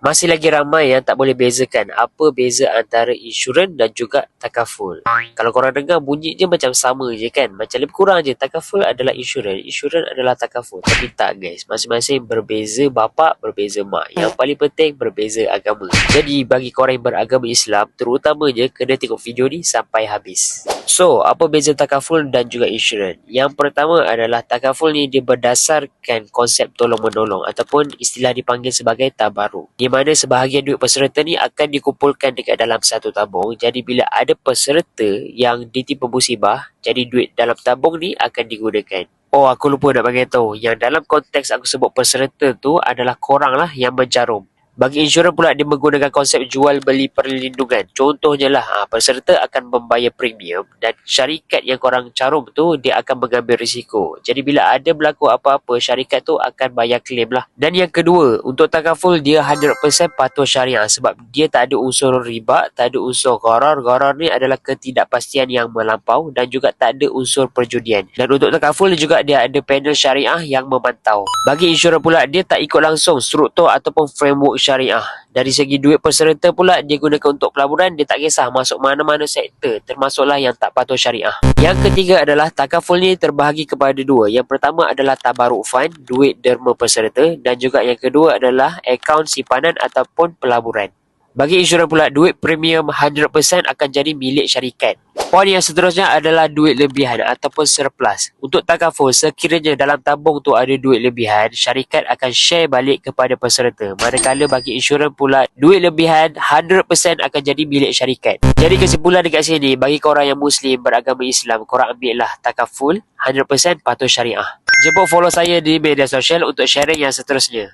Masih lagi ramai yang tak boleh bezakan apa beza antara insurans dan juga takaful. Kalau korang dengar bunyi je macam sama je kan. Macam lebih kurang je takaful adalah insurans, insurans adalah takaful. Tapi tak guys, masing-masing berbeza bapa, berbeza mak. Yang paling penting berbeza agama. Jadi bagi korang yang beragama Islam, terutamanya kena tengok video ni sampai habis. So, apa beza takaful dan juga insurans? Yang pertama adalah takaful ni dia berdasarkan konsep tolong-menolong ataupun istilah dipanggil sebagai tabaruk. Di mana sebahagian duit peserta ni akan dikumpulkan dekat dalam satu tabung. Jadi bila ada peserta yang ditimpa musibah, jadi duit dalam tabung ni akan digunakan. Oh, aku lupa nak bagi tahu. Yang dalam konteks aku sebut peserta tu adalah korang lah yang menjarum. Bagi insurans pula dia menggunakan konsep jual beli perlindungan. Contohnya lah, peserta akan membayar premium dan syarikat yang korang carum tu dia akan mengambil risiko. Jadi bila ada berlaku apa-apa, syarikat tu akan bayar claim lah. Dan yang kedua, untuk takaful dia 100% patuh syariah sebab dia tak ada unsur riba, tak ada unsur gharar. Gharar ni adalah ketidakpastian yang melampau dan juga tak ada unsur perjudian. Dan untuk takaful juga dia ada panel syariah yang memantau. Bagi insurans pula dia tak ikut langsung struktur ataupun framework syariah. Dari segi duit peserta pula dia gunakan untuk pelaburan, dia tak kisah masuk mana-mana sektor, termasuklah yang tak patuh syariah. Yang ketiga adalah takaful ni terbahagi kepada dua. Yang pertama adalah tabaruk fund, duit derma peserta, dan juga yang kedua adalah akaun simpanan ataupun pelaburan. Bagi insurans pula, duit premium 100% akan jadi milik syarikat. Poin yang seterusnya adalah duit lebihan ataupun surplus. Untuk takaful, sekiranya dalam tabung tu ada duit lebihan, syarikat akan share balik kepada peserta. Manakala bagi insurans pula, duit lebihan 100% akan jadi milik syarikat. Jadi kesimpulan dekat sini, bagi korang yang Muslim beragama Islam, korang ambil lah takaful 100% patuh syariah. Jemput follow saya di media sosial untuk sharing yang seterusnya.